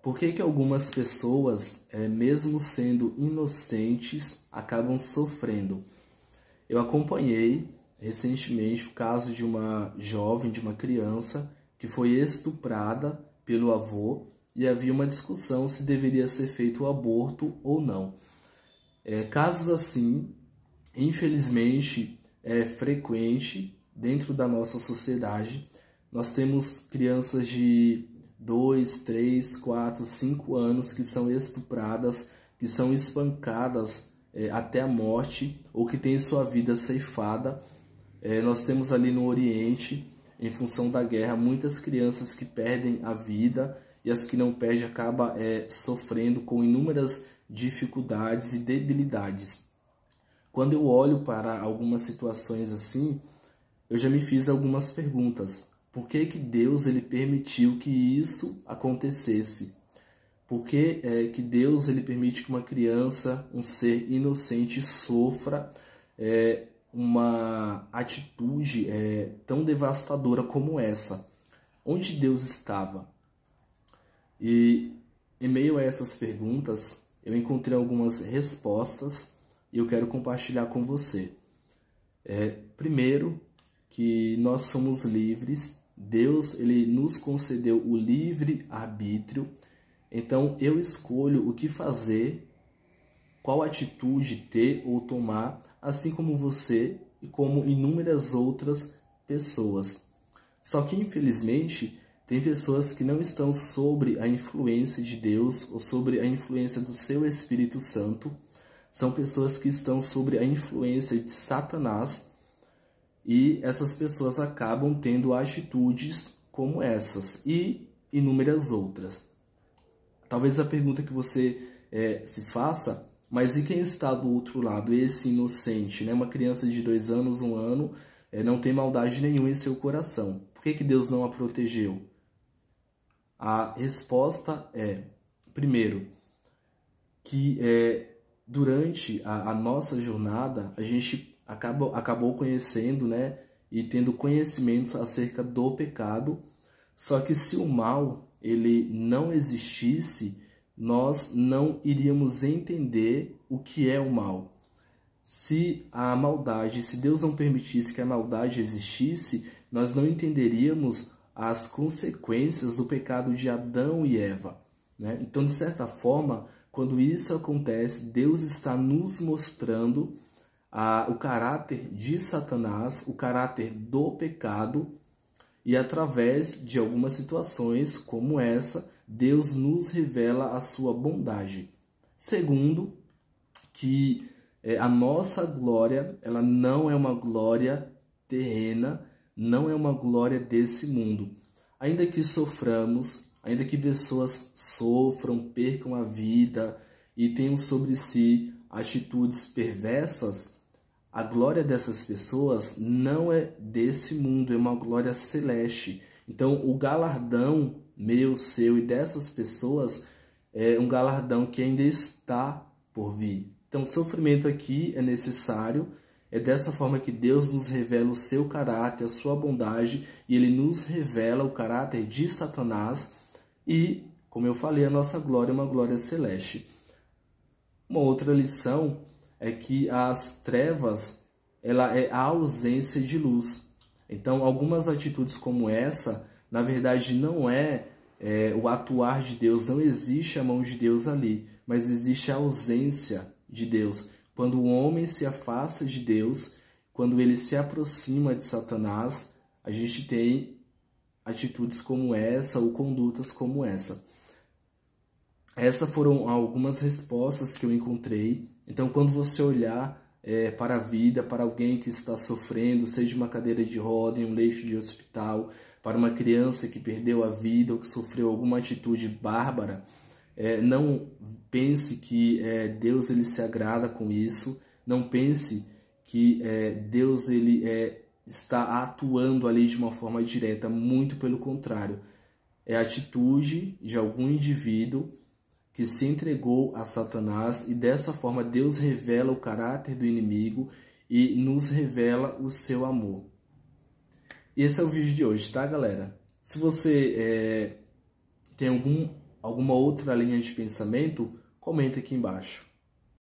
Por que que algumas pessoas, mesmo sendo inocentes, acabam sofrendo? Eu acompanhei recentemente o caso de uma jovem, de uma criança, que foi estuprada pelo avô e havia uma discussão se deveria ser feito o aborto ou não. Casos assim, infelizmente, é frequente dentro da nossa sociedade. Nós temos crianças de 2, 3, 4, 5 anos que são estupradas, que são espancadas até a morte ou que têm sua vida ceifada. Nós temos ali no Oriente, em função da guerra, muitas crianças que perdem a vida e as que não perdem acabam sofrendo com inúmeras dificuldades e debilidades. Quando eu olho para algumas situações assim, eu já me fiz algumas perguntas. Por que que Deus ele permitiu que isso acontecesse? Por que que Deus ele permite que uma criança, um ser inocente, sofra uma atitude tão devastadora como essa? Onde Deus estava? E em meio a essas perguntas, eu encontrei algumas respostas e eu quero compartilhar com você. Primeiro, que nós somos livres. Deus ele nos concedeu o livre arbítrio. Então eu escolho o que fazer, qual atitude ter ou tomar, assim como você e como inúmeras outras pessoas. Só que infelizmente tem pessoas que não estão sobre a influência de Deus ou sobre a influência do seu Espírito Santo. São pessoas que estão sobre a influência de Satanás. E essas pessoas acabam tendo atitudes como essas e inúmeras outras. Talvez a pergunta que você se faça, mas e quem está do outro lado? Esse inocente, né? Uma criança de 2 anos, 1 ano, não tem maldade nenhuma em seu coração. Por que que Deus não a protegeu? A resposta é, primeiro, que durante a nossa jornada, a gente acabou conhecendo, né, e tendo conhecimentos acerca do pecado. Só que se o mal ele não existisse, nós não iríamos entender o que é o mal. Se a maldade, se Deus não permitisse que a maldade existisse, nós não entenderíamos as consequências do pecado de Adão e Eva, né? Então, de certa forma, quando isso acontece, Deus está nos mostrando o caráter de Satanás, o caráter do pecado, e através de algumas situações como essa, Deus nos revela a sua bondade. Segundo, que a nossa glória, ela não é uma glória terrena, não é uma glória desse mundo. Ainda que soframos, ainda que pessoas sofram, percam a vida e tenham sobre si atitudes perversas, a glória dessas pessoas não é desse mundo, é uma glória celeste. Então, o galardão meu, seu e dessas pessoas é um galardão que ainda está por vir. Então, o sofrimento aqui é necessário. É dessa forma que Deus nos revela o seu caráter, a sua bondade, e Ele nos revela o caráter de Satanás. E, como eu falei, a nossa glória é uma glória celeste. Uma outra lição é que as trevas, ela é a ausência de luz. Então, algumas atitudes como essa, na verdade, não o atuar de Deus, não existe a mão de Deus ali, mas existe a ausência de Deus. Quando o homem se afasta de Deus, quando ele se aproxima de Satanás, a gente tem atitudes como essa ou condutas como essa. Essas foram algumas respostas que eu encontrei. Então, quando você olhar para a vida, para alguém que está sofrendo, seja uma cadeira de roda, em um leito de hospital, para uma criança que perdeu a vida ou que sofreu alguma atitude bárbara, não pense que Deus ele se agrada com isso. Não pense que Deus ele está atuando ali de uma forma direta. Muito pelo contrário. É a atitude de algum indivíduo que se entregou a Satanás, e dessa forma Deus revela o caráter do inimigo e nos revela o seu amor. E esse é o vídeo de hoje, tá, galera? Se você tem algum alguma outra linha de pensamento, comenta aqui embaixo.